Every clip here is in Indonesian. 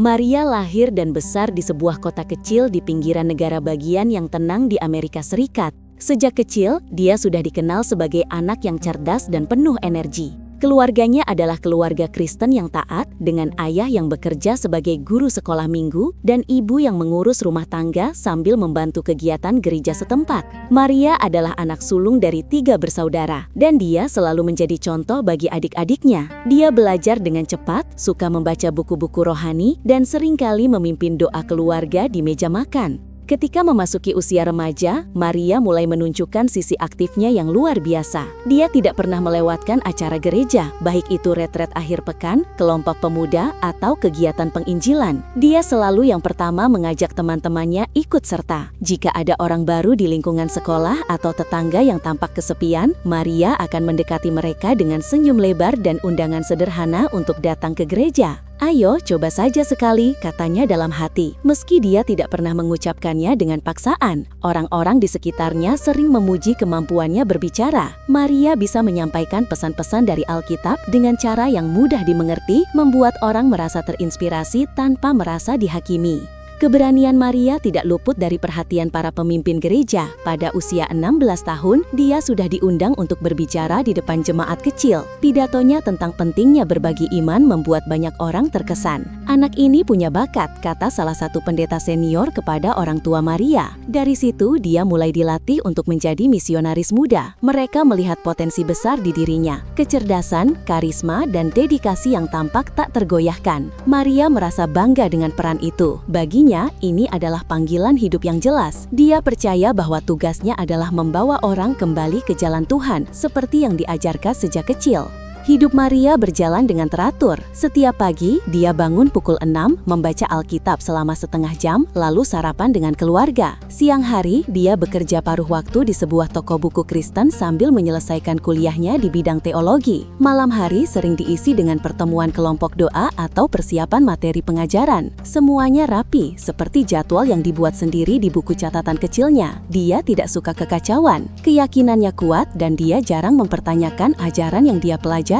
Maria lahir dan besar di sebuah kota kecil di pinggiran negara bagian yang tenang di Amerika Serikat. Sejak kecil, dia sudah dikenal sebagai anak yang cerdas dan penuh energi. Keluarganya adalah keluarga Kristen yang taat, dengan ayah yang bekerja sebagai guru sekolah minggu dan ibu yang mengurus rumah tangga sambil membantu kegiatan gereja setempat. Maria adalah anak sulung dari 3 bersaudara, dan dia selalu menjadi contoh bagi adik-adiknya. Dia belajar dengan cepat, suka membaca buku-buku rohani, dan seringkali memimpin doa keluarga di meja makan. Ketika memasuki usia remaja, Maria mulai menunjukkan sisi aktifnya yang luar biasa. Dia tidak pernah melewatkan acara gereja, baik itu retret akhir pekan, kelompok pemuda, atau kegiatan penginjilan. Dia selalu yang pertama mengajak teman-temannya ikut serta. Jika ada orang baru di lingkungan sekolah atau tetangga yang tampak kesepian, Maria akan mendekati mereka dengan senyum lebar dan undangan sederhana untuk datang ke gereja. "Ayo, coba saja sekali," katanya dalam hati. Meski dia tidak pernah mengucapkannya dengan paksaan, orang-orang di sekitarnya sering memuji kemampuannya berbicara. Maria bisa menyampaikan pesan-pesan dari Alkitab dengan cara yang mudah dimengerti, membuat orang merasa terinspirasi tanpa merasa dihakimi. Keberanian Maria tidak luput dari perhatian para pemimpin gereja. Pada usia 16 tahun, dia sudah diundang untuk berbicara di depan jemaat kecil. Pidatonya tentang pentingnya berbagi iman membuat banyak orang terkesan. "Anak ini punya bakat," kata salah satu pendeta senior kepada orang tua Maria. Dari situ, dia mulai dilatih untuk menjadi misionaris muda. Mereka melihat potensi besar di dirinya, kecerdasan, karisma, dan dedikasi yang tampak tak tergoyahkan. Maria merasa bangga dengan peran itu. Baginya, ini adalah panggilan hidup yang jelas. Dia percaya bahwa tugasnya adalah membawa orang kembali ke jalan Tuhan, seperti yang diajarkan sejak kecil. Hidup Maria berjalan dengan teratur. Setiap pagi, dia bangun pukul 6, membaca Alkitab selama setengah jam, lalu sarapan dengan keluarga. Siang hari, dia bekerja paruh waktu di sebuah toko buku Kristen sambil menyelesaikan kuliahnya di bidang teologi. Malam hari sering diisi dengan pertemuan kelompok doa atau persiapan materi pengajaran. Semuanya rapi, seperti jadwal yang dibuat sendiri di buku catatan kecilnya. Dia tidak suka kekacauan, keyakinannya kuat, dan dia jarang mempertanyakan ajaran yang dia pelajari.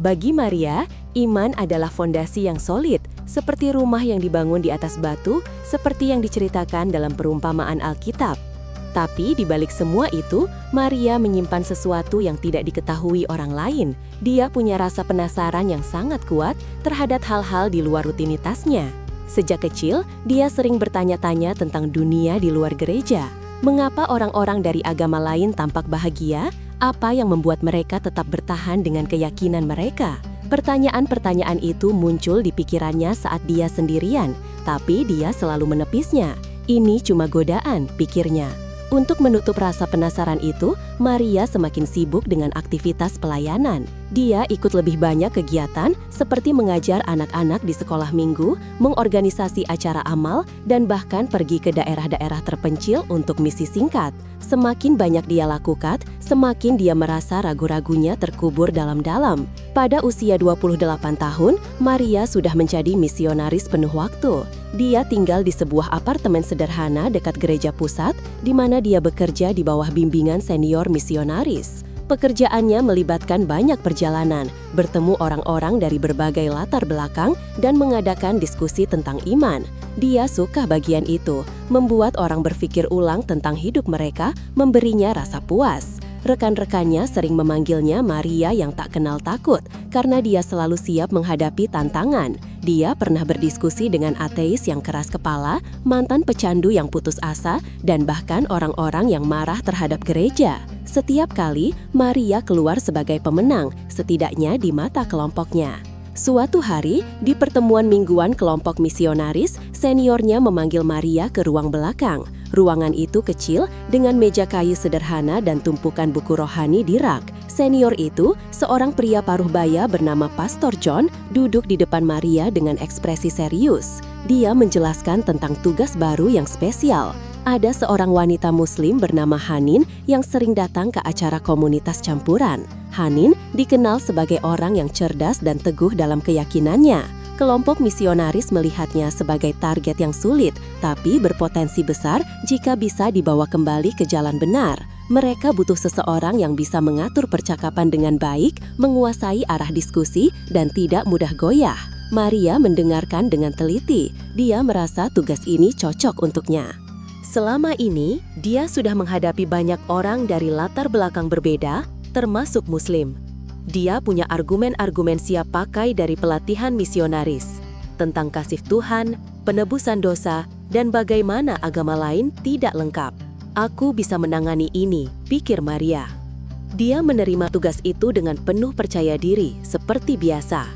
Bagi Maria, iman adalah fondasi yang solid, seperti rumah yang dibangun di atas batu, seperti yang diceritakan dalam perumpamaan Alkitab. Tapi di balik semua itu, Maria menyimpan sesuatu yang tidak diketahui orang lain. Dia punya rasa penasaran yang sangat kuat terhadap hal-hal di luar rutinitasnya. Sejak kecil, dia sering bertanya-tanya tentang dunia di luar gereja. Mengapa orang-orang dari agama lain tampak bahagia? Apa yang membuat mereka tetap bertahan dengan keyakinan mereka? Pertanyaan-pertanyaan itu muncul di pikirannya saat dia sendirian, tapi dia selalu menepisnya. "Ini cuma godaan," pikirnya. Untuk menutup rasa penasaran itu, Maria semakin sibuk dengan aktivitas pelayanan. Dia ikut lebih banyak kegiatan seperti mengajar anak-anak di sekolah minggu, mengorganisasi acara amal, dan bahkan pergi ke daerah-daerah terpencil untuk misi singkat. Semakin banyak dia lakukan, semakin dia merasa ragu-ragunya terkubur dalam-dalam. Pada usia 28 tahun, Maria sudah menjadi misionaris penuh waktu. Dia tinggal di sebuah apartemen sederhana dekat gereja pusat, di mana dia bekerja di bawah bimbingan senior misionaris. Pekerjaannya melibatkan banyak perjalanan, bertemu orang-orang dari berbagai latar belakang, dan mengadakan diskusi tentang iman. Dia suka bagian itu, membuat orang berpikir ulang tentang hidup mereka, memberinya rasa puas. Rekan-rekannya sering memanggilnya Maria yang tak kenal takut, karena dia selalu siap menghadapi tantangan. Dia pernah berdiskusi dengan ateis yang keras kepala, mantan pecandu yang putus asa, dan bahkan orang-orang yang marah terhadap gereja. Setiap kali, Maria keluar sebagai pemenang, setidaknya di mata kelompoknya. Suatu hari, di pertemuan mingguan kelompok misionaris, seniornya memanggil Maria ke ruang belakang. Ruangan itu kecil, dengan meja kayu sederhana dan tumpukan buku rohani di rak. Senior itu, seorang pria paruh baya bernama Pastor John, duduk di depan Maria dengan ekspresi serius. Dia menjelaskan tentang tugas baru yang spesial. Ada seorang wanita muslim bernama Hanin yang sering datang ke acara komunitas campuran. Hanin dikenal sebagai orang yang cerdas dan teguh dalam keyakinannya. Kelompok misionaris melihatnya sebagai target yang sulit, tapi berpotensi besar jika bisa dibawa kembali ke jalan benar. Mereka butuh seseorang yang bisa mengatur percakapan dengan baik, menguasai arah diskusi, dan tidak mudah goyah. Maria mendengarkan dengan teliti. Dia merasa tugas ini cocok untuknya. Selama ini, dia sudah menghadapi banyak orang dari latar belakang berbeda, termasuk Muslim. Dia punya argumen-argumen siap pakai dari pelatihan misionaris tentang kasih Tuhan, penebusan dosa, dan bagaimana agama lain tidak lengkap. Aku bisa menangani ini, pikir Maria. Dia menerima tugas itu dengan penuh percaya diri, seperti biasa.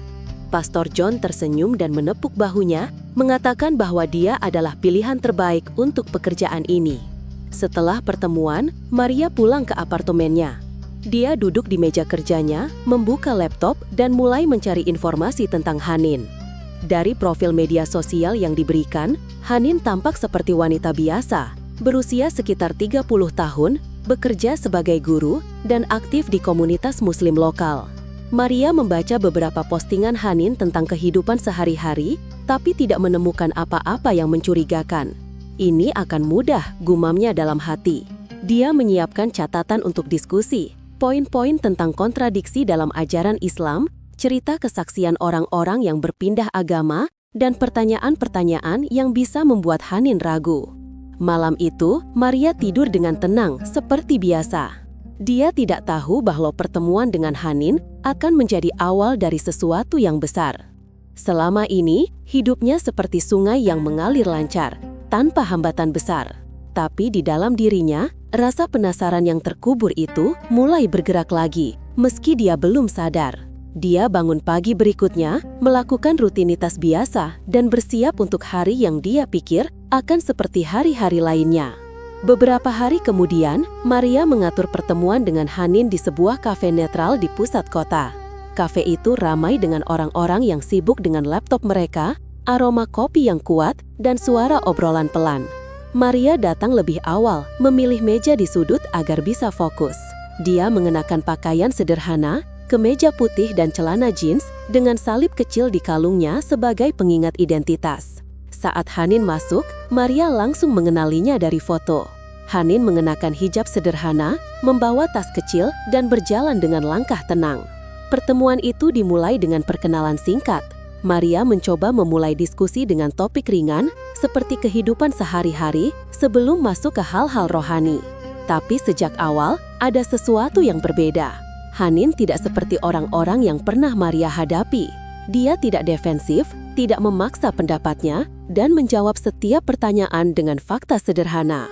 Pastor John tersenyum dan menepuk bahunya, mengatakan bahwa dia adalah pilihan terbaik untuk pekerjaan ini. Setelah pertemuan, Maria pulang ke apartemennya. Dia duduk di meja kerjanya, membuka laptop, dan mulai mencari informasi tentang Hanin. Dari profil media sosial yang diberikan, Hanin tampak seperti wanita biasa, berusia sekitar 30 tahun, bekerja sebagai guru, dan aktif di komunitas Muslim lokal. Maria membaca beberapa postingan Hanin tentang kehidupan sehari-hari, tapi tidak menemukan apa-apa yang mencurigakan. Ini akan mudah, gumamnya dalam hati. Dia menyiapkan catatan untuk diskusi, poin-poin tentang kontradiksi dalam ajaran Islam, cerita kesaksian orang-orang yang berpindah agama, dan pertanyaan-pertanyaan yang bisa membuat Hanin ragu. Malam itu, Maria tidur dengan tenang, seperti biasa. Dia tidak tahu bahwa pertemuan dengan Hanin akan menjadi awal dari sesuatu yang besar. Selama ini, hidupnya seperti sungai yang mengalir lancar, tanpa hambatan besar. Tapi di dalam dirinya, rasa penasaran yang terkubur itu mulai bergerak lagi, meski dia belum sadar. Dia bangun pagi berikutnya, melakukan rutinitas biasa, dan bersiap untuk hari yang dia pikir akan seperti hari-hari lainnya. Beberapa hari kemudian, Maria mengatur pertemuan dengan Hanin di sebuah kafe netral di pusat kota. Kafe itu ramai dengan orang-orang yang sibuk dengan laptop mereka, aroma kopi yang kuat, dan suara obrolan pelan. Maria datang lebih awal, memilih meja di sudut agar bisa fokus. Dia mengenakan pakaian sederhana, kemeja putih dan celana jeans dengan salib kecil di kalungnya sebagai pengingat identitas. Saat Hanin masuk, Maria langsung mengenalinya dari foto. Hanin mengenakan hijab sederhana, membawa tas kecil, dan berjalan dengan langkah tenang. Pertemuan itu dimulai dengan perkenalan singkat. Maria mencoba memulai diskusi dengan topik ringan seperti kehidupan sehari-hari sebelum masuk ke hal-hal rohani. Tapi sejak awal, ada sesuatu yang berbeda. Hanin tidak seperti orang-orang yang pernah Maria hadapi. Dia tidak defensif, tidak memaksa pendapatnya, dan menjawab setiap pertanyaan dengan fakta sederhana.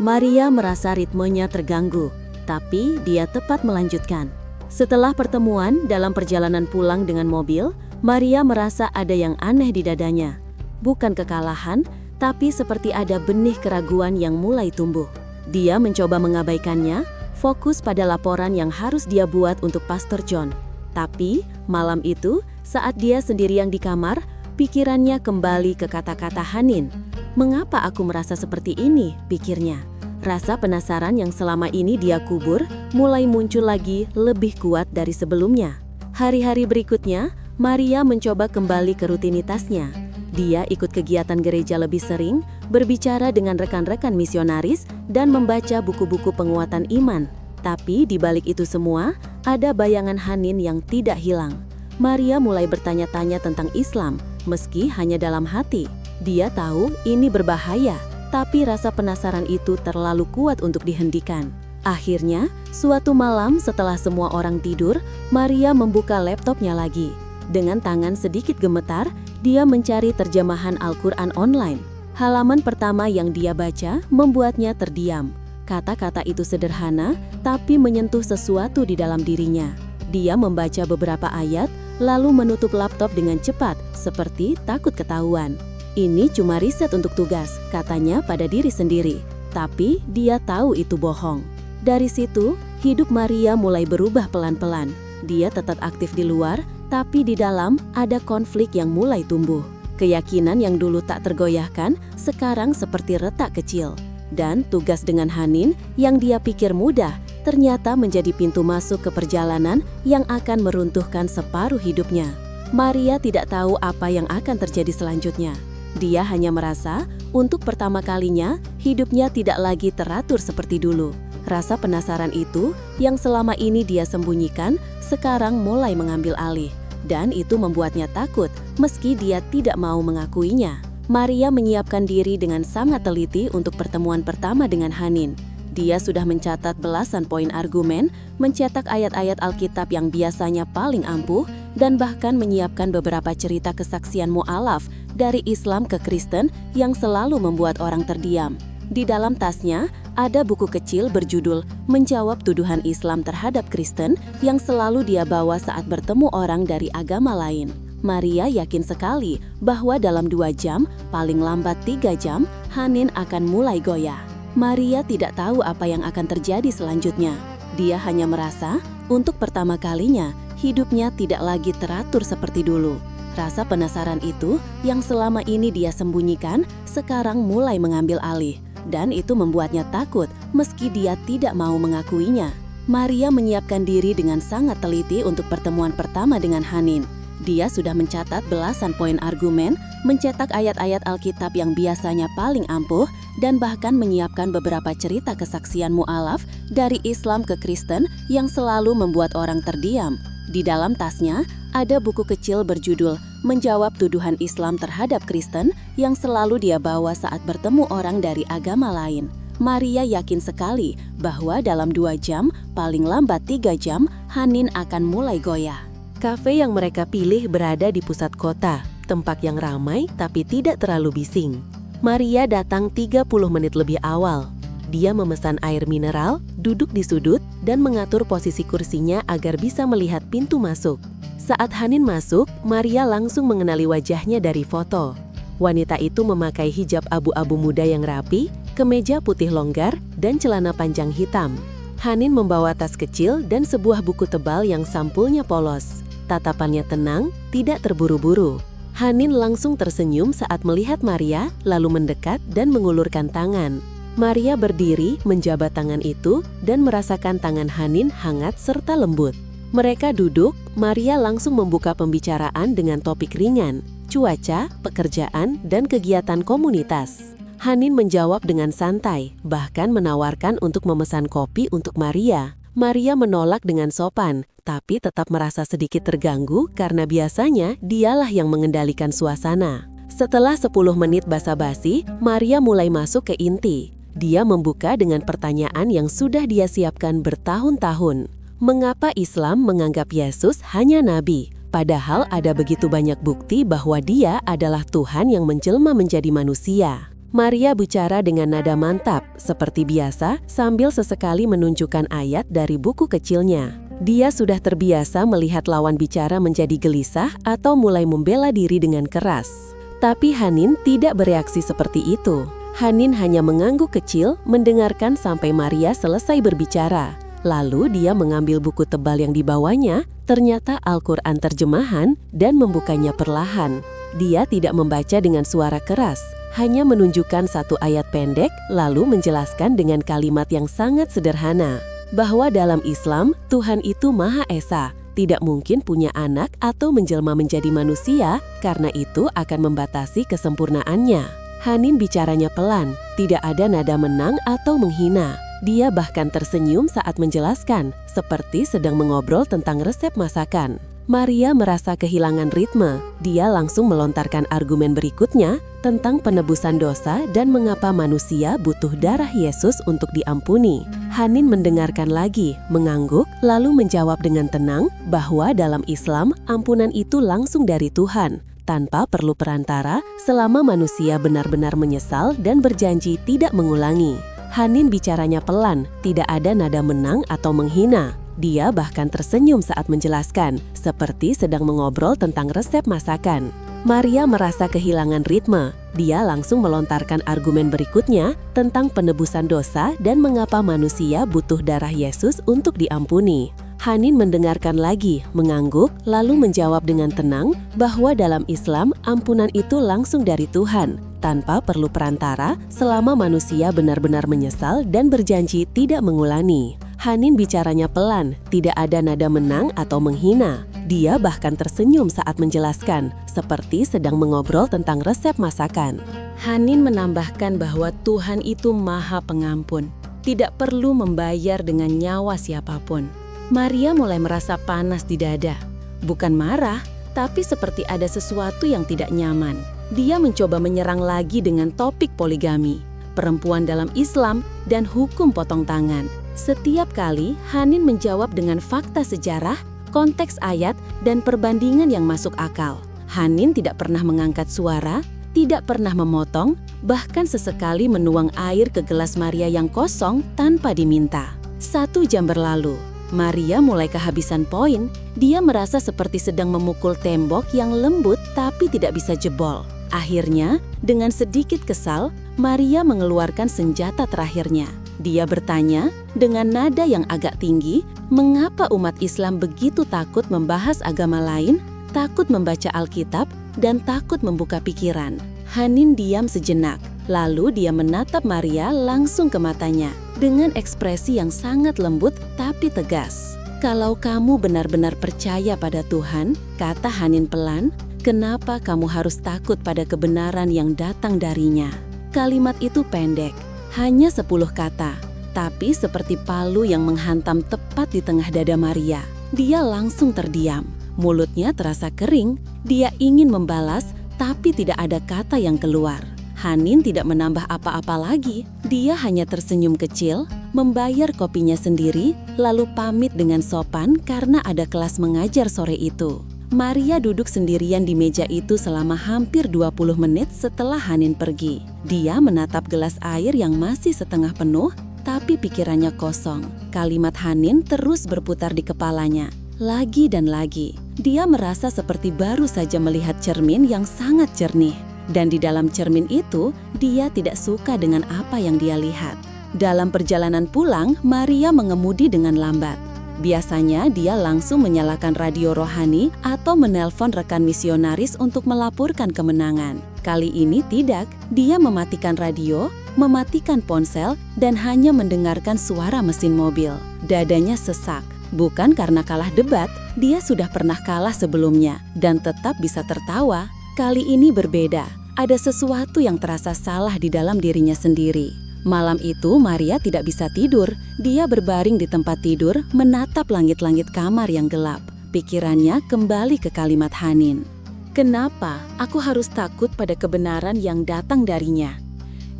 Maria merasa ritmenya terganggu, tapi dia tepat melanjutkan. Setelah pertemuan, dalam perjalanan pulang dengan mobil, Maria merasa ada yang aneh di dadanya. Bukan kekalahan, tapi seperti ada benih keraguan yang mulai tumbuh. Dia mencoba mengabaikannya, fokus pada laporan yang harus dia buat untuk Pastor John. Tapi, malam itu, saat dia sendirian di kamar, pikirannya kembali ke kata-kata Hanin. Mengapa aku merasa seperti ini, pikirnya. Rasa penasaran yang selama ini dia kubur, mulai muncul lagi lebih kuat dari sebelumnya. Hari-hari berikutnya, Maria mencoba kembali ke rutinitasnya. Dia ikut kegiatan gereja lebih sering, berbicara dengan rekan-rekan misionaris, dan membaca buku-buku penguatan iman. Tapi di balik itu semua, ada bayangan Hanin yang tidak hilang. Maria mulai bertanya-tanya tentang Islam, meski hanya dalam hati. Dia tahu ini berbahaya, tapi rasa penasaran itu terlalu kuat untuk dihentikan. Akhirnya, suatu malam setelah semua orang tidur, Maria membuka laptopnya lagi. Dengan tangan sedikit gemetar, dia mencari terjemahan Al-Quran online. Halaman pertama yang dia baca membuatnya terdiam. Kata-kata itu sederhana, tapi menyentuh sesuatu di dalam dirinya. Dia membaca beberapa ayat, lalu menutup laptop dengan cepat, seperti takut ketahuan. Ini cuma riset untuk tugas, katanya pada diri sendiri. Tapi dia tahu itu bohong. Dari situ, hidup Maria mulai berubah pelan-pelan. Dia tetap aktif di luar, tapi di dalam ada konflik yang mulai tumbuh. Keyakinan yang dulu tak tergoyahkan, sekarang seperti retak kecil. Dan tugas dengan Hanin, yang dia pikir mudah, ternyata menjadi pintu masuk ke perjalanan yang akan meruntuhkan separuh hidupnya. Maria tidak tahu apa yang akan terjadi selanjutnya. Dia hanya merasa, untuk pertama kalinya, hidupnya tidak lagi teratur seperti dulu. Rasa penasaran itu, yang selama ini dia sembunyikan, sekarang mulai mengambil alih. Dan itu membuatnya takut, meski dia tidak mau mengakuinya. Maria menyiapkan diri dengan sangat teliti untuk pertemuan pertama dengan Hanin. Dia sudah mencatat belasan poin argumen, mencetak ayat-ayat Alkitab yang biasanya paling ampuh, dan bahkan menyiapkan beberapa cerita kesaksian mu'alaf dari Islam ke Kristen yang selalu membuat orang terdiam. Di dalam tasnya, ada buku kecil berjudul Menjawab Tuduhan Islam Terhadap Kristen yang selalu dia bawa saat bertemu orang dari agama lain. Maria yakin sekali bahwa dalam 2 jam, paling lambat 3 jam, Hanin akan mulai goyah. Maria tidak tahu apa yang akan terjadi selanjutnya. Dia hanya merasa, untuk pertama kalinya, hidupnya tidak lagi teratur seperti dulu. Rasa penasaran itu, yang selama ini dia sembunyikan, sekarang mulai mengambil alih. Dan itu membuatnya takut, meski dia tidak mau mengakuinya. Maria menyiapkan diri dengan sangat teliti untuk pertemuan pertama dengan Hanin. Dia sudah mencatat belasan poin argumen, mencetak ayat-ayat Alkitab yang biasanya paling ampuh, dan bahkan menyiapkan beberapa cerita kesaksian mu'alaf dari Islam ke Kristen yang selalu membuat orang terdiam. Di dalam tasnya, ada buku kecil berjudul Menjawab Tuduhan Islam Terhadap Kristen yang selalu dia bawa saat bertemu orang dari agama lain. Maria yakin sekali bahwa dalam 2 jam, paling lambat 3 jam, Hanin akan mulai goyah. Kafe yang mereka pilih berada di pusat kota, tempat yang ramai tapi tidak terlalu bising. Maria datang 30 menit lebih awal. Dia memesan air mineral, duduk di sudut, dan mengatur posisi kursinya agar bisa melihat pintu masuk. Saat Hanin masuk, Maria langsung mengenali wajahnya dari foto. Wanita itu memakai hijab abu-abu muda yang rapi, kemeja putih longgar, dan celana panjang hitam. Hanin membawa tas kecil dan sebuah buku tebal yang sampulnya polos. Tatapannya tenang, tidak terburu-buru. Hanin langsung tersenyum saat melihat Maria, lalu mendekat dan mengulurkan tangan. Maria berdiri, menjabat tangan itu, dan merasakan tangan Hanin hangat serta lembut. Mereka duduk, Maria langsung membuka pembicaraan dengan topik ringan, cuaca, pekerjaan, dan kegiatan komunitas. Hanin menjawab dengan santai, bahkan menawarkan untuk memesan kopi untuk Maria. Maria menolak dengan sopan, tapi tetap merasa sedikit terganggu karena biasanya dialah yang mengendalikan suasana. Setelah 10 menit basa-basi, Maria mulai masuk ke inti. Dia membuka dengan pertanyaan yang sudah dia siapkan bertahun-tahun. Mengapa Islam menganggap Yesus hanya nabi, padahal ada begitu banyak bukti bahwa dia adalah Tuhan yang menjelma menjadi manusia? Maria bicara dengan nada mantap, seperti biasa, sambil sesekali menunjukkan ayat dari buku kecilnya. Dia sudah terbiasa melihat lawan bicara menjadi gelisah atau mulai membela diri dengan keras. Tapi Hanin tidak bereaksi seperti itu. Hanin hanya mengangguk kecil, mendengarkan sampai Maria selesai berbicara. Lalu dia mengambil buku tebal yang dibawanya, ternyata Al-Quran terjemahan, dan membukanya perlahan. Dia tidak membaca dengan suara keras, hanya menunjukkan satu ayat pendek, lalu menjelaskan dengan kalimat yang sangat sederhana, bahwa dalam Islam, Tuhan itu Maha Esa, tidak mungkin punya anak atau menjelma menjadi manusia, karena itu akan membatasi kesempurnaannya. Hanin bicaranya pelan, tidak ada nada menang atau menghina. Dia bahkan tersenyum saat menjelaskan, seperti sedang mengobrol tentang resep masakan. Maria merasa kehilangan ritme. Dia langsung melontarkan argumen berikutnya tentang penebusan dosa dan mengapa manusia butuh darah Yesus untuk diampuni. Hanin mendengarkan lagi, mengangguk, lalu menjawab dengan tenang bahwa dalam Islam, ampunan itu langsung dari Tuhan, tanpa perlu perantara, selama manusia benar-benar menyesal dan berjanji tidak mengulangi. Hanin bicaranya pelan, tidak ada nada menang atau menghina. Dia bahkan tersenyum saat menjelaskan, seperti sedang mengobrol tentang resep masakan. Maria merasa kehilangan ritme. Dia langsung melontarkan argumen berikutnya tentang penebusan dosa dan mengapa manusia butuh darah Yesus untuk diampuni. Hanin mendengarkan lagi, mengangguk, lalu menjawab dengan tenang bahwa dalam Islam ampunan itu langsung dari Tuhan, tanpa perlu perantara, selama manusia benar-benar menyesal dan berjanji tidak mengulangi. Hanin bicaranya pelan, tidak ada nada menang atau menghina. Dia bahkan tersenyum saat menjelaskan, seperti sedang mengobrol tentang resep masakan. Hanin menambahkan bahwa Tuhan itu Maha Pengampun, tidak perlu membayar dengan nyawa siapapun. Maria mulai merasa panas di dada. Bukan marah, Tapi seperti ada sesuatu yang tidak nyaman. Dia mencoba menyerang lagi dengan topik poligami, perempuan dalam Islam, dan hukum potong tangan. Setiap kali, Hanin menjawab dengan fakta sejarah, konteks ayat, dan perbandingan yang masuk akal. Hanin tidak pernah mengangkat suara, tidak pernah memotong, bahkan sesekali menuang air ke gelas Maria yang kosong tanpa diminta. 1 jam berlalu. Maria mulai kehabisan poin. Dia merasa seperti sedang memukul tembok yang lembut tapi tidak bisa jebol. Akhirnya, dengan sedikit kesal, Maria mengeluarkan senjata terakhirnya. Dia bertanya dengan nada yang agak tinggi, mengapa umat Islam begitu takut membahas agama lain, takut membaca Alkitab, dan takut membuka pikiran. Hanin diam sejenak, lalu dia menatap Maria langsung ke matanya dengan ekspresi yang sangat lembut tapi tegas. Kalau kamu benar-benar percaya pada Tuhan, kata Hanin pelan, kenapa kamu harus takut pada kebenaran yang datang darinya? Kalimat itu pendek, hanya 10 kata, tapi seperti palu yang menghantam tepat di tengah dada Maria. Dia langsung terdiam, mulutnya terasa kering. Dia ingin membalas, tapi tidak ada kata yang keluar. Hanin tidak menambah apa-apa lagi. Dia hanya tersenyum kecil, membayar kopinya sendiri, lalu pamit dengan sopan karena ada kelas mengajar sore itu. Maria duduk sendirian di meja itu selama hampir 20 menit setelah Hanin pergi. Dia menatap gelas air yang masih setengah penuh, tapi pikirannya kosong. Kalimat Hanin terus berputar di kepalanya, lagi dan lagi. Dia merasa seperti baru saja melihat cermin yang sangat jernih. Dan di dalam cermin itu, dia tidak suka dengan apa yang dia lihat. Dalam perjalanan pulang, Maria mengemudi dengan lambat. Biasanya dia langsung menyalakan radio rohani atau menelpon rekan misionaris untuk melaporkan kemenangan. Kali ini tidak, dia mematikan radio, mematikan ponsel, dan hanya mendengarkan suara mesin mobil. Dadanya sesak. Bukan karena kalah debat, dia sudah pernah kalah sebelumnya dan tetap bisa tertawa. Kali ini berbeda, ada sesuatu yang terasa salah di dalam dirinya sendiri. Malam itu Maria tidak bisa tidur, dia berbaring di tempat tidur menatap langit-langit kamar yang gelap. Pikirannya kembali ke kalimat Hanin. Kenapa aku harus takut pada kebenaran yang datang darinya?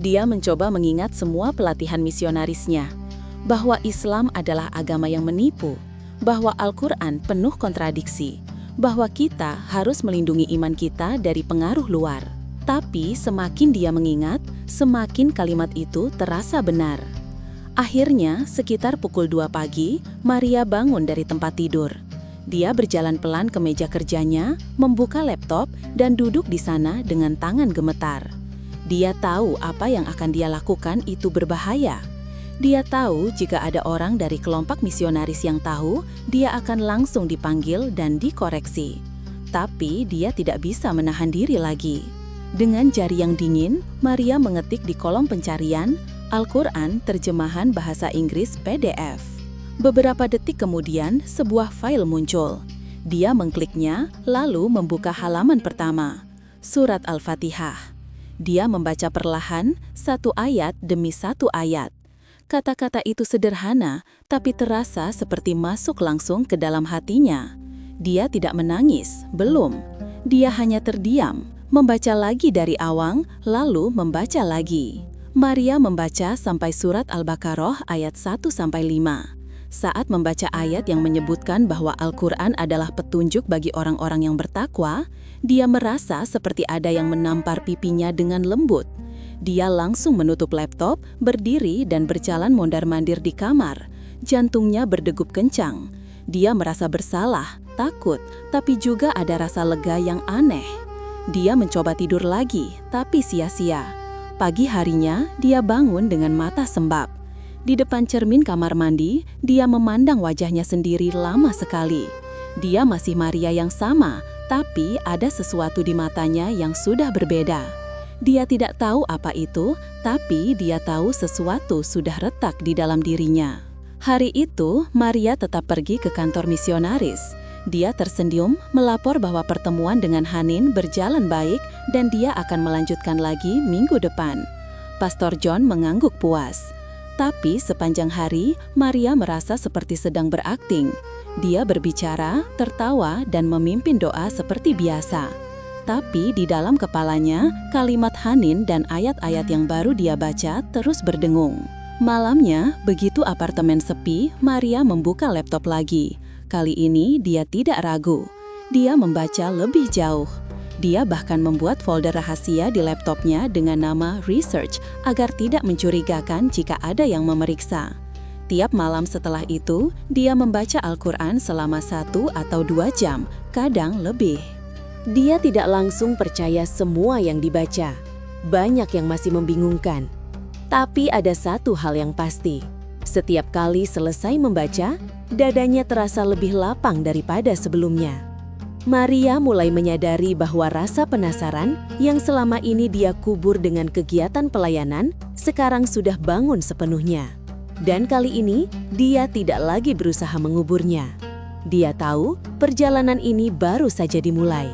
Dia mencoba mengingat semua pelatihan misionarisnya, bahwa Islam adalah agama yang menipu, bahwa Al-Quran penuh kontradiksi, bahwa kita harus melindungi iman kita dari pengaruh luar. Tapi semakin dia mengingat, semakin kalimat itu terasa benar. Akhirnya, sekitar pukul 2 pagi, Maria bangun dari tempat tidur. Dia berjalan pelan ke meja kerjanya, membuka laptop, dan duduk di sana dengan tangan gemetar. Dia tahu apa yang akan dia lakukan itu berbahaya. Dia tahu jika ada orang dari kelompok misionaris yang tahu, dia akan langsung dipanggil dan dikoreksi. Tapi dia tidak bisa menahan diri lagi. Dengan jari yang dingin, Maria mengetik di kolom pencarian, Al-Quran terjemahan bahasa Inggris PDF. Beberapa detik kemudian, sebuah file muncul. Dia mengkliknya, lalu membuka halaman pertama, Surat Al-Fatihah. Dia membaca perlahan, satu ayat demi satu ayat. Kata-kata itu sederhana, tapi terasa seperti masuk langsung ke dalam hatinya. Dia tidak menangis, belum. Dia hanya terdiam, membaca lagi dari awal, lalu membaca lagi. Maria membaca sampai surat Al-Baqarah ayat 1-5. Saat membaca ayat yang menyebutkan bahwa Al-Quran adalah petunjuk bagi orang-orang yang bertakwa, dia merasa seperti ada yang menampar pipinya dengan lembut. Dia langsung menutup laptop, berdiri dan berjalan mondar-mandir di kamar. Jantungnya berdegup kencang. Dia merasa bersalah, takut, tapi juga ada rasa lega yang aneh. Dia mencoba tidur lagi, tapi sia-sia. Pagi harinya, dia bangun dengan mata sembab. Di depan cermin kamar mandi, dia memandang wajahnya sendiri lama sekali. Dia masih Maria yang sama, tapi ada sesuatu di matanya yang sudah berbeda. Dia tidak tahu apa itu, tapi dia tahu sesuatu sudah retak di dalam dirinya. Hari itu, Maria tetap pergi ke kantor misionaris. Dia tersenyum, melapor bahwa pertemuan dengan Hanin berjalan baik dan dia akan melanjutkan lagi minggu depan. Pastor John mengangguk puas. Tapi sepanjang hari, Maria merasa seperti sedang berakting. Dia berbicara, tertawa, dan memimpin doa seperti biasa. Tapi di dalam kepalanya, kalimat Hanin dan ayat-ayat yang baru dia baca terus berdengung. Malamnya, begitu apartemen sepi, Maria membuka laptop lagi. Kali ini dia tidak ragu. Dia membaca lebih jauh. Dia bahkan membuat folder rahasia di laptopnya dengan nama Research agar tidak mencurigakan jika ada yang memeriksa. Tiap malam setelah itu, dia membaca Al-Quran selama 1 atau 2 jam, kadang lebih. Dia tidak langsung percaya semua yang dibaca. Banyak yang masih membingungkan. Tapi ada satu hal yang pasti. Setiap kali selesai membaca, dadanya terasa lebih lapang daripada sebelumnya. Maria mulai menyadari bahwa rasa penasaran yang selama ini dia kubur dengan kegiatan pelayanan sekarang sudah bangun sepenuhnya. Dan kali ini, dia tidak lagi berusaha menguburnya. Dia tahu perjalanan ini baru saja dimulai.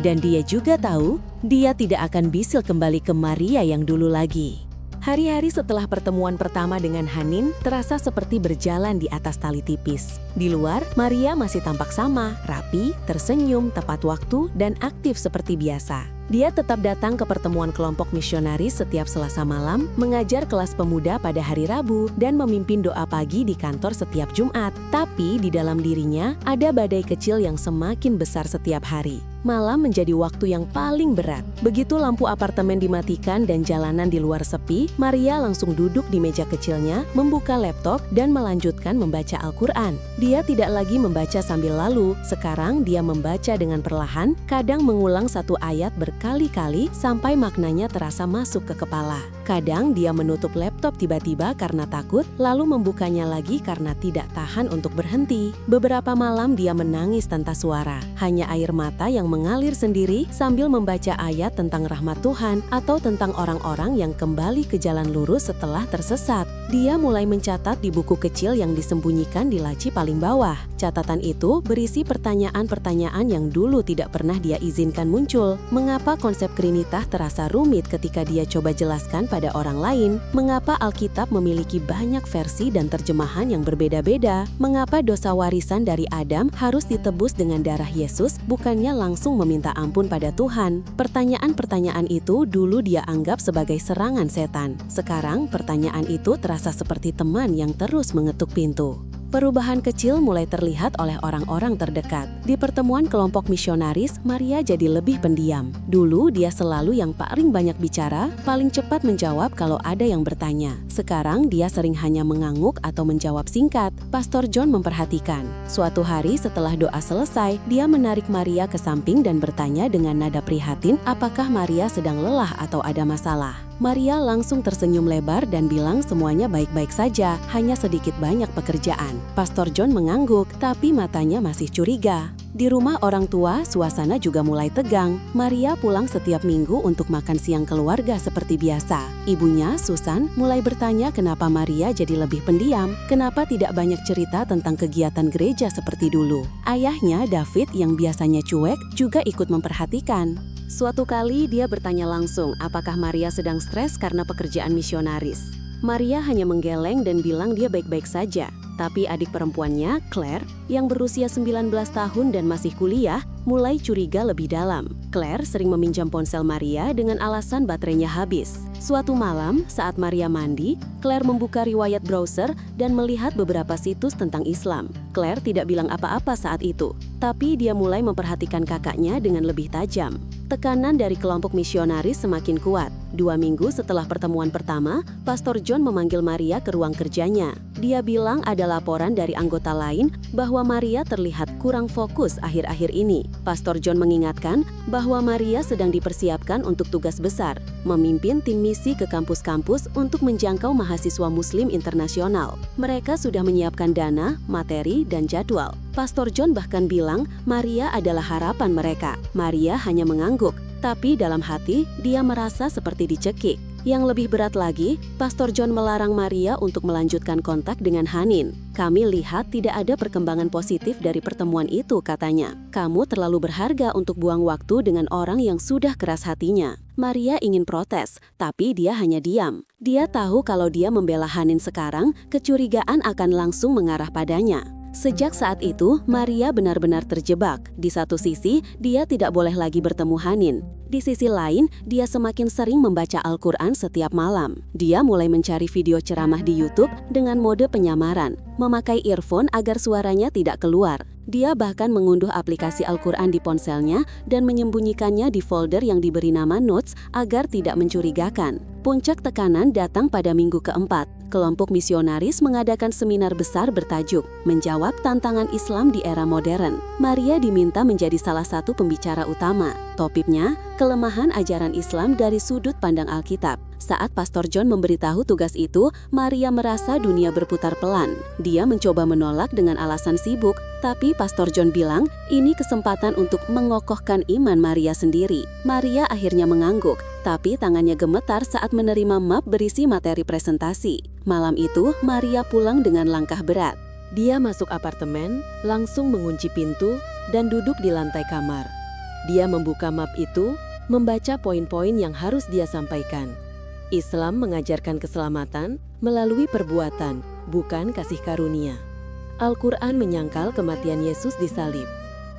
Dan dia juga tahu dia tidak akan bisa kembali ke Maria yang dulu lagi. Hari-hari setelah pertemuan pertama dengan Hanin terasa seperti berjalan di atas tali tipis. Di luar, Maria masih tampak sama, rapi, tersenyum, tepat waktu, dan aktif seperti biasa. Dia tetap datang ke pertemuan kelompok misionaris setiap Selasa malam, mengajar kelas pemuda pada hari Rabu, dan memimpin doa pagi di kantor setiap Jumat. Tapi di dalam dirinya ada badai kecil yang semakin besar setiap hari. Malam menjadi waktu yang paling berat. Begitu lampu apartemen dimatikan dan jalanan di luar sepi, Maria langsung duduk di meja kecilnya, membuka laptop, dan melanjutkan membaca Al-Quran. Dia tidak lagi membaca sambil lalu, sekarang dia membaca dengan perlahan, kadang mengulang satu ayat berkali-kali sampai maknanya terasa masuk ke kepala. Kadang dia menutup laptop tiba-tiba karena takut, lalu membukanya lagi karena tidak tahan untuk berhenti. Beberapa malam dia menangis tanpa suara, hanya air mata yang mengalir sendiri sambil membaca ayat tentang rahmat Tuhan atau tentang orang-orang yang kembali ke jalan lurus setelah tersesat. Dia mulai mencatat di buku kecil yang disembunyikan di laci paling bawah. Catatan itu berisi pertanyaan-pertanyaan yang dulu tidak pernah dia izinkan muncul. Mengapa konsep Trinitah terasa rumit ketika dia coba jelaskan pada orang lain? Mengapa Alkitab memiliki banyak versi dan terjemahan yang berbeda-beda? Mengapa dosa warisan dari Adam harus ditebus dengan darah Yesus, bukannya langsung meminta ampun pada Tuhan? Pertanyaan-pertanyaan itu dulu dia anggap sebagai serangan setan. Sekarang pertanyaan itu terasa seperti teman yang terus mengetuk pintu. Perubahan kecil mulai terlihat oleh orang-orang terdekat. Di pertemuan kelompok misionaris, Maria jadi lebih pendiam. Dulu dia selalu yang paling banyak bicara, paling cepat menjawab kalau ada yang bertanya. Sekarang dia sering hanya mengangguk atau menjawab singkat. Pastor John memperhatikan. Suatu hari setelah doa selesai, dia menarik Maria ke samping dan bertanya dengan nada prihatin apakah Maria sedang lelah atau ada masalah. Maria langsung tersenyum lebar dan bilang semuanya baik-baik saja, hanya sedikit banyak pekerjaan. Pastor John mengangguk, tapi matanya masih curiga. Di rumah orang tua, suasana juga mulai tegang. Maria pulang setiap minggu untuk makan siang keluarga seperti biasa. Ibunya, Susan, mulai bertanya kenapa Maria jadi lebih pendiam, kenapa tidak banyak cerita tentang kegiatan gereja seperti dulu. Ayahnya, David, yang biasanya cuek, juga ikut memperhatikan. Suatu kali dia bertanya langsung apakah Maria sedang stres karena pekerjaan misionaris. Maria hanya menggeleng dan bilang dia baik-baik saja. Tapi adik perempuannya, Claire, yang berusia 19 tahun dan masih kuliah, mulai curiga lebih dalam. Claire sering meminjam ponsel Maria dengan alasan baterainya habis. Suatu malam, saat Maria mandi, Claire membuka riwayat browser dan melihat beberapa situs tentang Islam. Claire tidak bilang apa-apa saat itu, tapi dia mulai memperhatikan kakaknya dengan lebih tajam. Tekanan dari kelompok misionaris semakin kuat. 2 minggu setelah pertemuan pertama, Pastor John memanggil Maria ke ruang kerjanya. Dia bilang ada laporan dari anggota lain bahwa Maria terlihat kurang fokus akhir-akhir ini. Pastor John mengingatkan bahwa Maria sedang dipersiapkan untuk tugas besar, memimpin tim misi ke kampus-kampus untuk menjangkau mahasiswa Muslim internasional. Mereka sudah menyiapkan dana, materi, dan jadwal. Pastor John bahkan bilang Maria adalah harapan mereka. Maria hanya mengangguk, tapi dalam hati dia merasa seperti dicekik. Yang lebih berat lagi, Pastor John melarang Maria untuk melanjutkan kontak dengan Hanin. Kami lihat tidak ada perkembangan positif dari pertemuan itu, katanya. Kamu terlalu berharga untuk buang waktu dengan orang yang sudah keras hatinya. Maria ingin protes, tapi dia hanya diam. Dia tahu kalau dia membela Hanin sekarang, kecurigaan akan langsung mengarah padanya. Sejak saat itu, Maria benar-benar terjebak. Di satu sisi, dia tidak boleh lagi bertemu Hanin. Di sisi lain, dia semakin sering membaca Al-Quran setiap malam. Dia mulai mencari video ceramah di YouTube dengan mode penyamaran, memakai earphone agar suaranya tidak keluar. Dia bahkan mengunduh aplikasi Al-Quran di ponselnya dan menyembunyikannya di folder yang diberi nama Notes agar tidak mencurigakan. Puncak tekanan datang pada minggu keempat. Kelompok misionaris mengadakan seminar besar bertajuk Menjawab Tantangan Islam di Era Modern. Maria diminta menjadi salah satu pembicara utama. Topiknya, kelemahan ajaran Islam dari sudut pandang Alkitab. Saat Pastor John memberitahu tugas itu, Maria merasa dunia berputar pelan. Dia mencoba menolak dengan alasan sibuk, tapi Pastor John bilang ini kesempatan untuk mengokohkan iman Maria sendiri. Maria akhirnya mengangguk, tapi tangannya gemetar saat menerima map berisi materi presentasi. Malam itu, Maria pulang dengan langkah berat. Dia masuk apartemen, langsung mengunci pintu, dan duduk di lantai kamar. Dia membuka map itu, membaca poin-poin yang harus dia sampaikan. Islam mengajarkan keselamatan melalui perbuatan, bukan kasih karunia. Al-Quran menyangkal kematian Yesus di salib.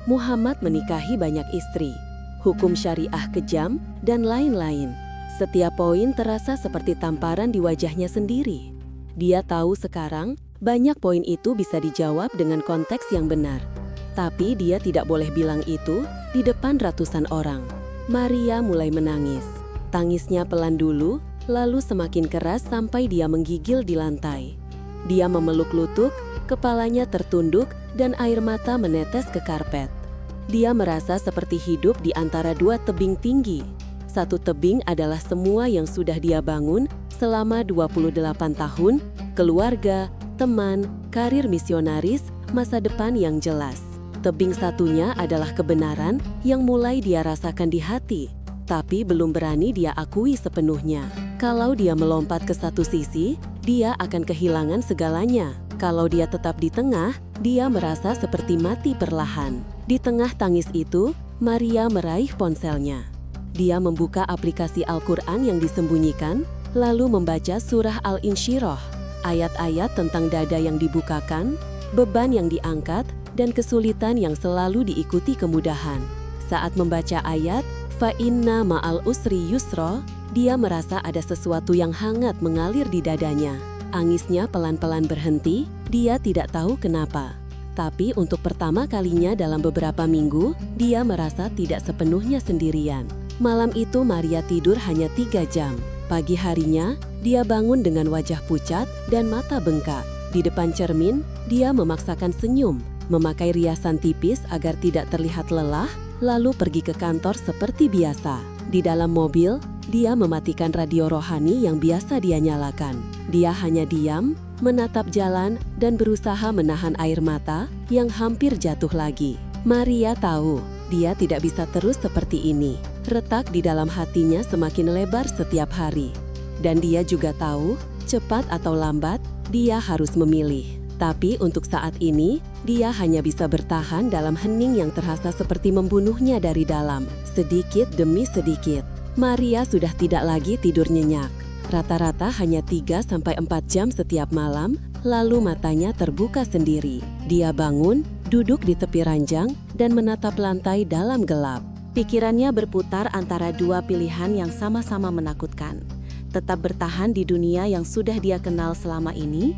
Muhammad menikahi banyak istri. Hukum syariah kejam, dan lain-lain. Setiap poin terasa seperti tamparan di wajahnya sendiri. Dia tahu sekarang, banyak poin itu bisa dijawab dengan konteks yang benar. Tapi dia tidak boleh bilang itu di depan ratusan orang. Maria mulai menangis. Tangisnya pelan dulu, lalu semakin keras sampai dia menggigil di lantai. Dia memeluk lutut, kepalanya tertunduk, dan air mata menetes ke karpet. Dia merasa seperti hidup di antara dua tebing tinggi. Satu tebing adalah semua yang sudah dia bangun selama 28 tahun, keluarga, teman, karir misionaris, masa depan yang jelas. Tebing satunya adalah kebenaran yang mulai dia rasakan di hati, tapi belum berani dia akui sepenuhnya. Kalau dia melompat ke satu sisi, dia akan kehilangan segalanya. Kalau dia tetap di tengah, dia merasa seperti mati perlahan. Di tengah tangis itu, Maria meraih ponselnya. Dia membuka aplikasi Al-Quran yang disembunyikan, lalu membaca surah Al-Insyirah, ayat-ayat tentang dada yang dibukakan, beban yang diangkat, dan kesulitan yang selalu diikuti kemudahan. Saat membaca ayat, fa inna ma'al usri yusra, dia merasa ada sesuatu yang hangat mengalir di dadanya. Angisnya pelan-pelan berhenti, dia tidak tahu kenapa. Tapi untuk pertama kalinya dalam beberapa minggu, dia merasa tidak sepenuhnya sendirian. Malam itu Maria tidur hanya 3 jam. Pagi harinya, dia bangun dengan wajah pucat dan mata bengkak. Di depan cermin, dia memaksakan senyum, memakai riasan tipis agar tidak terlihat lelah, lalu pergi ke kantor seperti biasa. Di dalam mobil, dia mematikan radio rohani yang biasa dia nyalakan. Dia hanya diam, menatap jalan, dan berusaha menahan air mata yang hampir jatuh lagi. Maria tahu, dia tidak bisa terus seperti ini. Retak di dalam hatinya semakin lebar setiap hari. Dan dia juga tahu, cepat atau lambat, dia harus memilih. Tapi untuk saat ini, dia hanya bisa bertahan dalam hening yang terasa seperti membunuhnya dari dalam, sedikit demi sedikit. Maria sudah tidak lagi tidur nyenyak. Rata-rata hanya 3-4 jam setiap malam, lalu matanya terbuka sendiri. Dia bangun, duduk di tepi ranjang, dan menatap lantai dalam gelap. Pikirannya berputar antara dua pilihan yang sama-sama menakutkan. Tetap bertahan di dunia yang sudah dia kenal selama ini,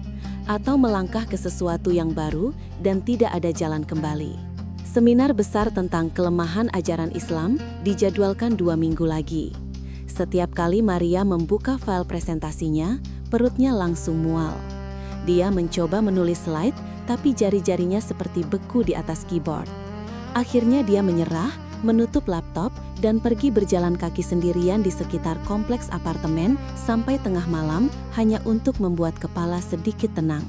atau melangkah ke sesuatu yang baru dan tidak ada jalan kembali. Seminar besar tentang kelemahan ajaran Islam dijadwalkan 2 minggu lagi. Setiap kali Maria membuka file presentasinya, perutnya langsung mual. Dia mencoba menulis slide, tapi jari-jarinya seperti beku di atas keyboard. Akhirnya dia menyerah, menutup laptop, dan pergi berjalan kaki sendirian di sekitar kompleks apartemen sampai tengah malam hanya untuk membuat kepala sedikit tenang.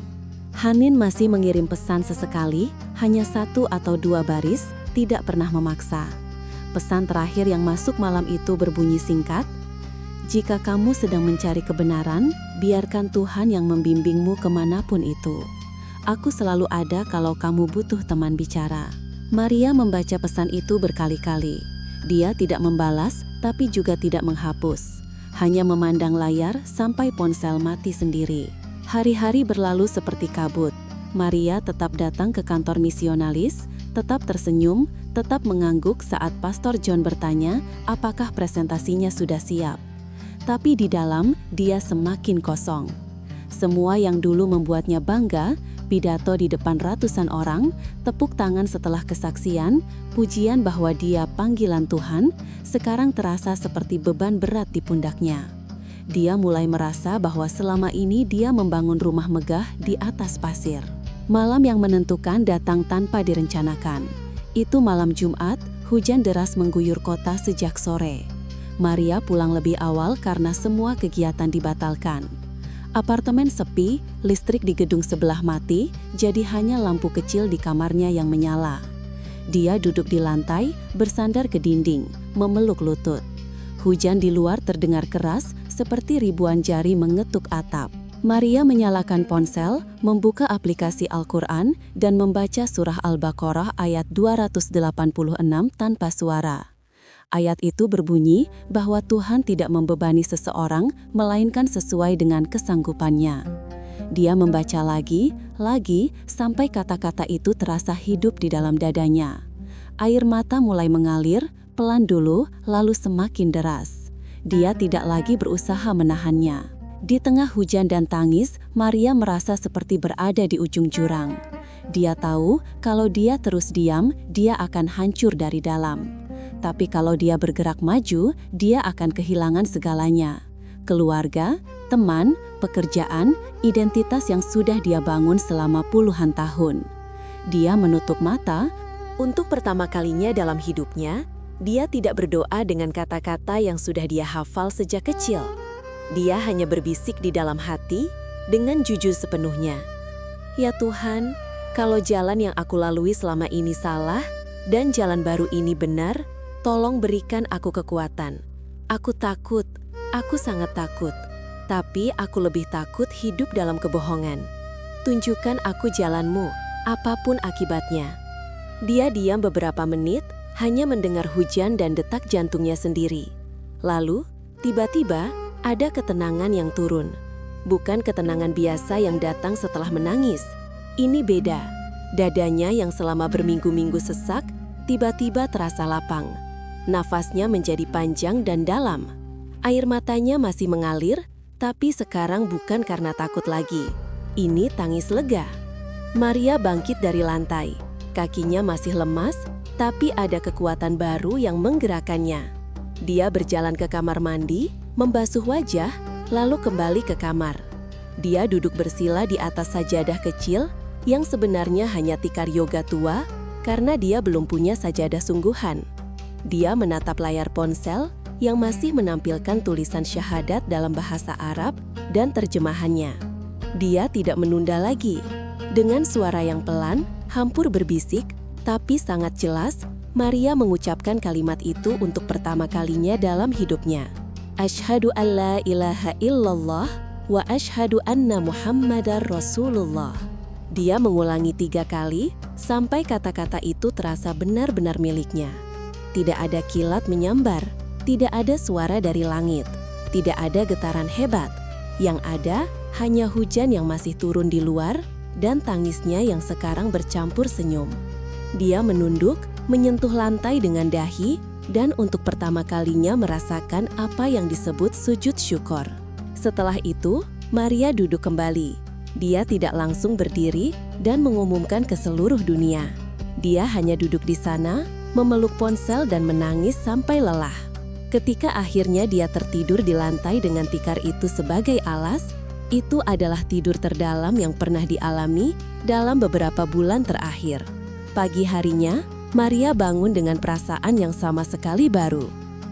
Hanin masih mengirim pesan sesekali, hanya 1 atau 2 baris, tidak pernah memaksa. Pesan terakhir yang masuk malam itu berbunyi singkat, "Jika kamu sedang mencari kebenaran, biarkan Tuhan yang membimbingmu kemanapun itu. Aku selalu ada kalau kamu butuh teman bicara." Maria membaca pesan itu berkali-kali. Dia tidak membalas, tapi juga tidak menghapus. Hanya memandang layar sampai ponsel mati sendiri. Hari-hari berlalu seperti kabut. Maria tetap datang ke kantor misionalis, tetap tersenyum, tetap mengangguk saat Pastor John bertanya apakah presentasinya sudah siap. Tapi di dalam, dia semakin kosong. Semua yang dulu membuatnya bangga, pidato di depan ratusan orang, tepuk tangan setelah kesaksian, pujian bahwa dia panggilan Tuhan, sekarang terasa seperti beban berat di pundaknya. Dia mulai merasa bahwa selama ini dia membangun rumah megah di atas pasir. Malam yang menentukan datang tanpa direncanakan. Itu malam Jumat, hujan deras mengguyur kota sejak sore. Maria pulang lebih awal karena semua kegiatan dibatalkan. Apartemen sepi, listrik di gedung sebelah mati, jadi hanya lampu kecil di kamarnya yang menyala. Dia duduk di lantai, bersandar ke dinding, memeluk lutut. Hujan di luar terdengar keras, seperti ribuan jari mengetuk atap. Maria menyalakan ponsel, membuka aplikasi Al-Quran, dan membaca surah Al-Baqarah ayat 286 tanpa suara. Ayat itu berbunyi bahwa Tuhan tidak membebani seseorang, melainkan sesuai dengan kesanggupannya. Dia membaca lagi, sampai kata-kata itu terasa hidup di dalam dadanya. Air mata mulai mengalir, pelan dulu, lalu semakin deras. Dia tidak lagi berusaha menahannya. Di tengah hujan dan tangis, Maria merasa seperti berada di ujung jurang. Dia tahu kalau dia terus diam, dia akan hancur dari dalam. Tapi kalau dia bergerak maju, dia akan kehilangan segalanya. Keluarga, teman, pekerjaan, identitas yang sudah dia bangun selama puluhan tahun. Dia menutup mata. Untuk pertama kalinya dalam hidupnya, dia tidak berdoa dengan kata-kata yang sudah dia hafal sejak kecil. Dia hanya berbisik di dalam hati dengan jujur sepenuhnya. Ya Tuhan, kalau jalan yang aku lalui selama ini salah dan jalan baru ini benar, tolong berikan aku kekuatan. Aku takut, aku sangat takut. Tapi aku lebih takut hidup dalam kebohongan. Tunjukkan aku jalan-Mu, apapun akibatnya. Dia diam beberapa menit, hanya mendengar hujan dan detak jantungnya sendiri. Lalu, tiba-tiba, ada ketenangan yang turun. Bukan ketenangan biasa yang datang setelah menangis. Ini beda. Dadanya yang selama berminggu-minggu sesak, tiba-tiba terasa lapang. Nafasnya menjadi panjang dan dalam. Air matanya masih mengalir, tapi sekarang bukan karena takut lagi. Ini tangis lega. Maria bangkit dari lantai. Kakinya masih lemas, tapi ada kekuatan baru yang menggerakkannya. Dia berjalan ke kamar mandi, membasuh wajah, lalu kembali ke kamar. Dia duduk bersila di atas sajadah kecil yang sebenarnya hanya tikar yoga tua karena dia belum punya sajadah sungguhan. Dia menatap layar ponsel yang masih menampilkan tulisan syahadat dalam bahasa Arab dan terjemahannya. Dia tidak menunda lagi. Dengan suara yang pelan, hampir berbisik, tapi sangat jelas, Maria mengucapkan kalimat itu untuk pertama kalinya dalam hidupnya. Asyhadu an la ilaha illallah wa asyhadu anna Muhammadar Rasulullah. Dia mengulangi 3 kali sampai kata-kata itu terasa benar-benar miliknya. Tidak ada kilat menyambar, tidak ada suara dari langit, tidak ada getaran hebat. Yang ada hanya hujan yang masih turun di luar dan tangisnya yang sekarang bercampur senyum. Dia menunduk, menyentuh lantai dengan dahi, dan untuk pertama kalinya merasakan apa yang disebut sujud syukur. Setelah itu, Maria duduk kembali. Dia tidak langsung berdiri dan mengumumkan ke seluruh dunia. Dia hanya duduk di sana, memeluk ponsel dan menangis sampai lelah. Ketika akhirnya dia tertidur di lantai dengan tikar itu sebagai alas, itu adalah tidur terdalam yang pernah dialami dalam beberapa bulan terakhir. Pagi harinya, Maria bangun dengan perasaan yang sama sekali baru.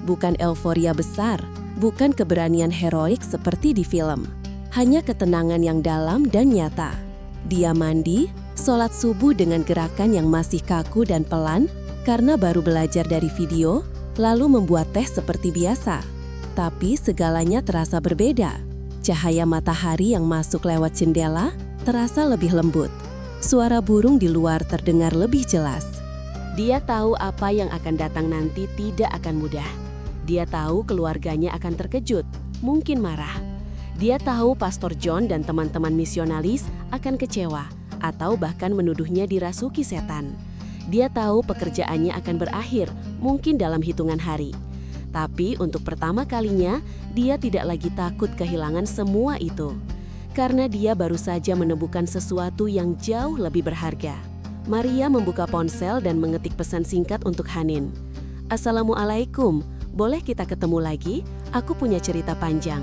Bukan euforia besar, bukan keberanian heroik seperti di film. Hanya ketenangan yang dalam dan nyata. Dia mandi, sholat subuh dengan gerakan yang masih kaku dan pelan, karena baru belajar dari video, lalu membuat teh seperti biasa. Tapi segalanya terasa berbeda. Cahaya matahari yang masuk lewat jendela terasa lebih lembut. Suara burung di luar terdengar lebih jelas. Dia tahu apa yang akan datang nanti tidak akan mudah. Dia tahu keluarganya akan terkejut, mungkin marah. Dia tahu Pastor John dan teman-teman misionalis akan kecewa, atau bahkan menuduhnya dirasuki setan. Dia tahu pekerjaannya akan berakhir, mungkin dalam hitungan hari. Tapi untuk pertama kalinya, dia tidak lagi takut kehilangan semua itu. Karena dia baru saja menemukan sesuatu yang jauh lebih berharga. Maria membuka ponsel dan mengetik pesan singkat untuk Hanin. "Assalamualaikum, boleh kita ketemu lagi? Aku punya cerita panjang."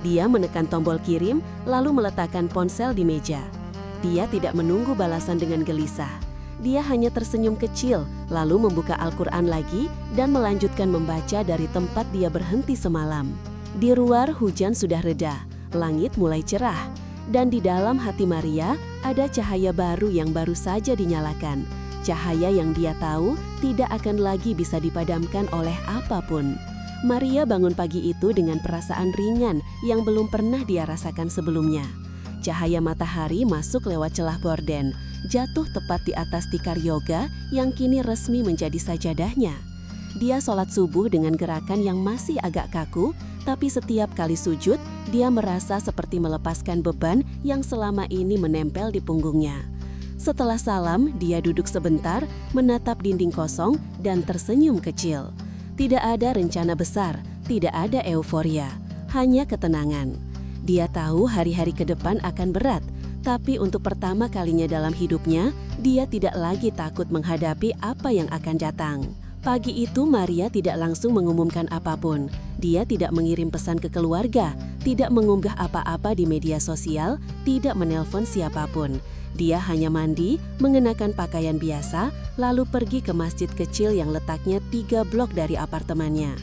Dia menekan tombol kirim, lalu meletakkan ponsel di meja. Dia tidak menunggu balasan dengan gelisah. Dia hanya tersenyum kecil, lalu membuka Al-Quran lagi dan melanjutkan membaca dari tempat dia berhenti semalam. Di luar hujan sudah reda, langit mulai cerah, dan di dalam hati Maria ada cahaya baru yang baru saja dinyalakan. Cahaya yang dia tahu tidak akan lagi bisa dipadamkan oleh apapun. Maria bangun pagi itu dengan perasaan ringan yang belum pernah dia rasakan sebelumnya. Cahaya matahari masuk lewat celah gorden, jatuh tepat di atas tikar yoga yang kini resmi menjadi sajadahnya. Dia sholat subuh dengan gerakan yang masih agak kaku, tapi setiap kali sujud, dia merasa seperti melepaskan beban yang selama ini menempel di punggungnya. Setelah salam, dia duduk sebentar, menatap dinding kosong, dan tersenyum kecil. Tidak ada rencana besar, tidak ada euforia, hanya ketenangan. Dia tahu hari-hari ke depan akan berat, tapi untuk pertama kalinya dalam hidupnya, dia tidak lagi takut menghadapi apa yang akan datang. Pagi itu Maria tidak langsung mengumumkan apapun. Dia tidak mengirim pesan ke keluarga, tidak mengunggah apa-apa di media sosial, tidak menelpon siapapun. Dia hanya mandi, mengenakan pakaian biasa, lalu pergi ke masjid kecil yang letaknya 3 blok dari apartemennya.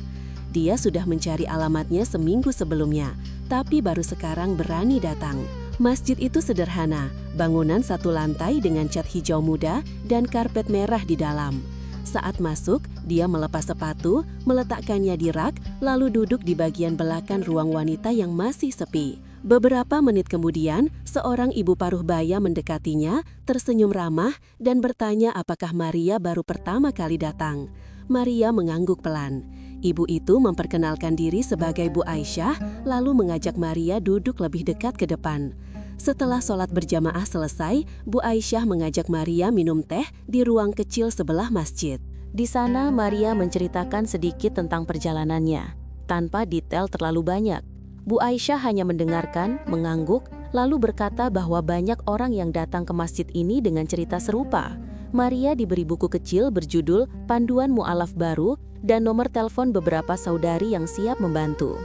Dia sudah mencari alamatnya seminggu sebelumnya, tapi baru sekarang berani datang. Masjid itu sederhana, bangunan 1 lantai dengan cat hijau muda dan karpet merah di dalam. Saat masuk, dia melepas sepatu, meletakkannya di rak, lalu duduk di bagian belakang ruang wanita yang masih sepi. Beberapa menit kemudian, seorang ibu paruh baya mendekatinya, tersenyum ramah, dan bertanya apakah Maria baru pertama kali datang. Maria mengangguk pelan. Ibu itu memperkenalkan diri sebagai Bu Aisyah, lalu mengajak Maria duduk lebih dekat ke depan. Setelah sholat berjamaah selesai, Bu Aisyah mengajak Maria minum teh di ruang kecil sebelah masjid. Di sana, Maria menceritakan sedikit tentang perjalanannya, tanpa detail terlalu banyak. Bu Aisyah hanya mendengarkan, mengangguk, lalu berkata bahwa banyak orang yang datang ke masjid ini dengan cerita serupa. Maria diberi buku kecil berjudul Panduan Mu'alaf Baru dan nomor telepon beberapa saudari yang siap membantu.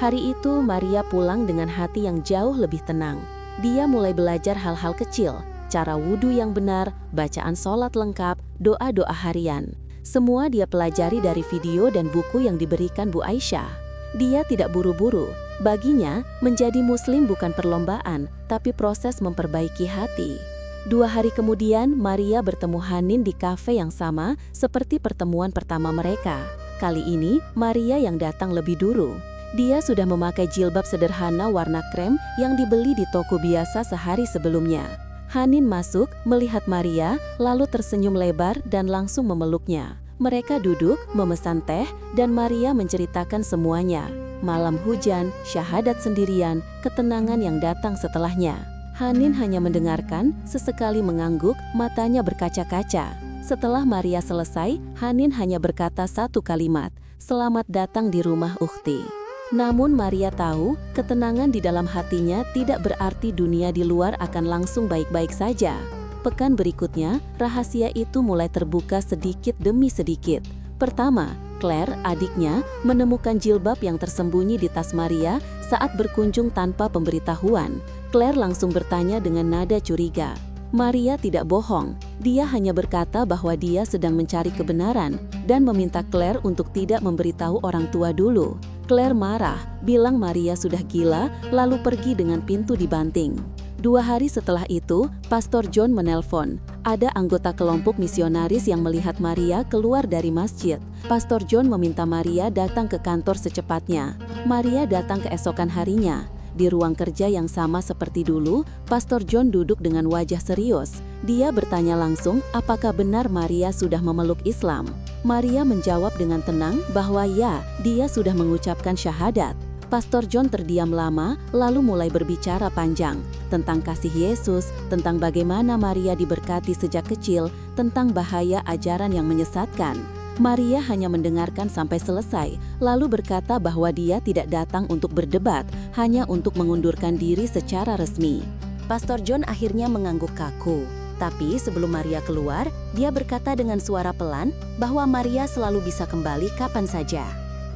Hari itu, Maria pulang dengan hati yang jauh lebih tenang. Dia mulai belajar hal-hal kecil, cara wudhu yang benar, bacaan sholat lengkap, doa-doa harian. Semua dia pelajari dari video dan buku yang diberikan Bu Aisyah. Dia tidak buru-buru. Baginya, menjadi muslim bukan perlombaan, tapi proses memperbaiki hati. 2 hari kemudian, Maria bertemu Hanin di kafe yang sama seperti pertemuan pertama mereka. Kali ini, Maria yang datang lebih dulu. Dia sudah memakai jilbab sederhana warna krem yang dibeli di toko biasa sehari sebelumnya. Hanin masuk, melihat Maria, lalu tersenyum lebar dan langsung memeluknya. Mereka duduk, memesan teh, dan Maria menceritakan semuanya. Malam hujan, syahadat sendirian, ketenangan yang datang setelahnya. Hanin hanya mendengarkan, sesekali mengangguk, matanya berkaca-kaca. Setelah Maria selesai, Hanin hanya berkata 1 kalimat, "Selamat datang di rumah ukhti." Namun Maria tahu, ketenangan di dalam hatinya tidak berarti dunia di luar akan langsung baik-baik saja. Pekan berikutnya, rahasia itu mulai terbuka sedikit demi sedikit. Pertama, Claire, adiknya, menemukan jilbab yang tersembunyi di tas Maria saat berkunjung tanpa pemberitahuan. Claire langsung bertanya dengan nada curiga. Maria tidak bohong, dia hanya berkata bahwa dia sedang mencari kebenaran dan meminta Claire untuk tidak memberitahu orang tua dulu. Claire marah, bilang Maria sudah gila, lalu pergi dengan pintu dibanting. 2 hari setelah itu, Pastor John menelpon. Ada anggota kelompok misionaris yang melihat Maria keluar dari masjid. Pastor John meminta Maria datang ke kantor secepatnya. Maria datang keesokan harinya. Di ruang kerja yang sama seperti dulu, Pastor John duduk dengan wajah serius. Dia bertanya langsung apakah benar Maria sudah memeluk Islam. Maria menjawab dengan tenang bahwa ya, dia sudah mengucapkan syahadat. Pastor John terdiam lama, lalu mulai berbicara panjang tentang kasih Yesus, tentang bagaimana Maria diberkati sejak kecil, tentang bahaya ajaran yang menyesatkan. Maria hanya mendengarkan sampai selesai, lalu berkata bahwa dia tidak datang untuk berdebat, hanya untuk mengundurkan diri secara resmi. Pastor John akhirnya mengangguk kaku. Tapi sebelum Maria keluar, dia berkata dengan suara pelan bahwa Maria selalu bisa kembali kapan saja.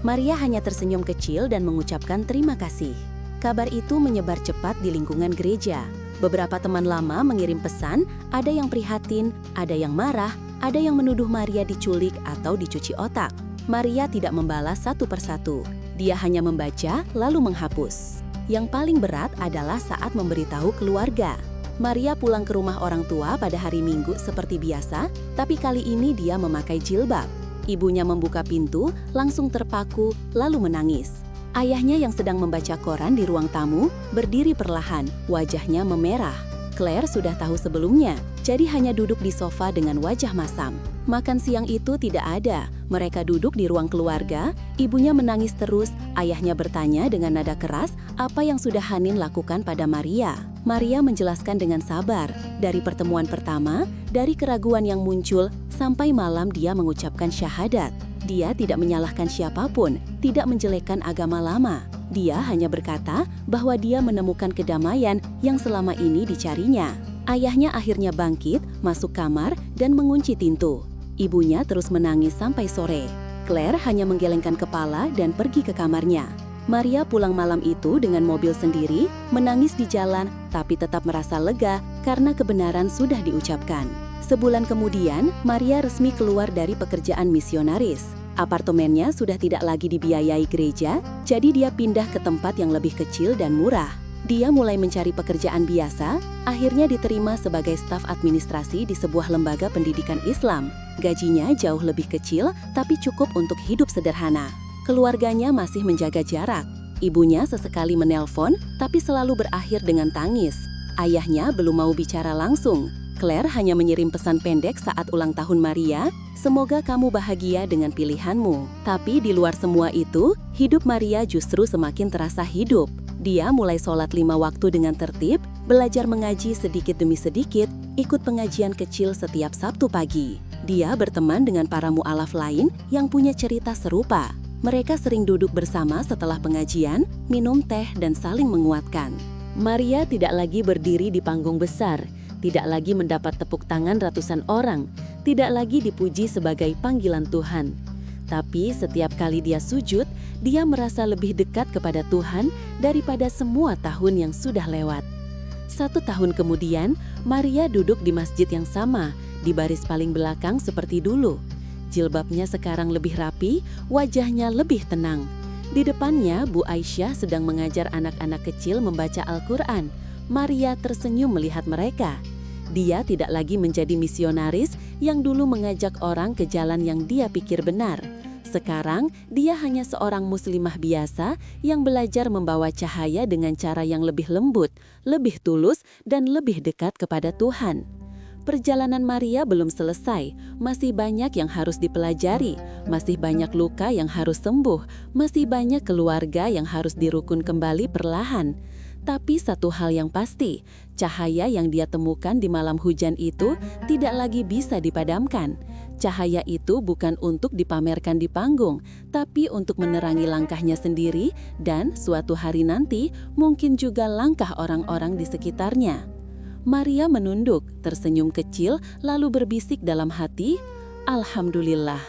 Maria hanya tersenyum kecil dan mengucapkan terima kasih. Kabar itu menyebar cepat di lingkungan gereja. Beberapa teman lama mengirim pesan, ada yang prihatin, ada yang marah, ada yang menuduh Maria diculik atau dicuci otak. Maria tidak membalas satu persatu. Dia hanya membaca lalu menghapus. Yang paling berat adalah saat memberitahu keluarga. Maria pulang ke rumah orang tua pada hari Minggu seperti biasa, tapi kali ini dia memakai jilbab. Ibunya membuka pintu, langsung terpaku, lalu menangis. Ayahnya yang sedang membaca koran di ruang tamu, berdiri perlahan, wajahnya memerah. Claire sudah tahu sebelumnya, jadi hanya duduk di sofa dengan wajah masam. Makan siang itu tidak ada. Mereka duduk di ruang keluarga, ibunya menangis terus, ayahnya bertanya dengan nada keras apa yang sudah Hanin lakukan pada Maria. Maria menjelaskan dengan sabar, dari pertemuan pertama, dari keraguan yang muncul, sampai malam dia mengucapkan syahadat. Dia tidak menyalahkan siapapun, tidak menjelekkan agama lama. Dia hanya berkata bahwa dia menemukan kedamaian yang selama ini dicarinya. Ayahnya akhirnya bangkit, masuk kamar, dan mengunci pintu. Ibunya terus menangis sampai sore. Claire hanya menggelengkan kepala dan pergi ke kamarnya. Maria pulang malam itu dengan mobil sendiri, menangis di jalan, tapi tetap merasa lega karena kebenaran sudah diucapkan. Sebulan kemudian, Maria resmi keluar dari pekerjaan misionaris. Apartemennya sudah tidak lagi dibiayai gereja, jadi dia pindah ke tempat yang lebih kecil dan murah. Dia mulai mencari pekerjaan biasa, akhirnya diterima sebagai staf administrasi di sebuah lembaga pendidikan Islam. Gajinya jauh lebih kecil, tapi cukup untuk hidup sederhana. Keluarganya masih menjaga jarak. Ibunya sesekali menelpon, tapi selalu berakhir dengan tangis. Ayahnya belum mau bicara langsung. Claire hanya mengirim pesan pendek saat ulang tahun Maria, semoga kamu bahagia dengan pilihanmu. Tapi di luar semua itu, hidup Maria justru semakin terasa hidup. Dia mulai sholat 5 waktu dengan tertib, belajar mengaji sedikit demi sedikit, ikut pengajian kecil setiap Sabtu pagi. Dia berteman dengan para mu'alaf lain yang punya cerita serupa. Mereka sering duduk bersama setelah pengajian, minum teh dan saling menguatkan. Maria tidak lagi berdiri di panggung besar, tidak lagi mendapat tepuk tangan ratusan orang, tidak lagi dipuji sebagai panggilan Tuhan. Tapi setiap kali dia sujud, dia merasa lebih dekat kepada Tuhan daripada semua tahun yang sudah lewat. 1 tahun kemudian, Maria duduk di masjid yang sama, di baris paling belakang seperti dulu. Jilbabnya sekarang lebih rapi, wajahnya lebih tenang. Di depannya, Bu Aisyah sedang mengajar anak-anak kecil membaca Al-Quran. Maria tersenyum melihat mereka. Dia tidak lagi menjadi misionaris yang dulu mengajak orang ke jalan yang dia pikir benar. Sekarang, dia hanya seorang muslimah biasa yang belajar membawa cahaya dengan cara yang lebih lembut, lebih tulus, dan lebih dekat kepada Tuhan. Perjalanan Maria belum selesai, masih banyak yang harus dipelajari, masih banyak luka yang harus sembuh, masih banyak keluarga yang harus dirukun kembali perlahan. Tapi satu hal yang pasti, cahaya yang dia temukan di malam hujan itu tidak lagi bisa dipadamkan. Cahaya itu bukan untuk dipamerkan di panggung, tapi untuk menerangi langkahnya sendiri dan suatu hari nanti mungkin juga langkah orang-orang di sekitarnya. Maria menunduk, tersenyum kecil, lalu berbisik dalam hati, "Alhamdulillah."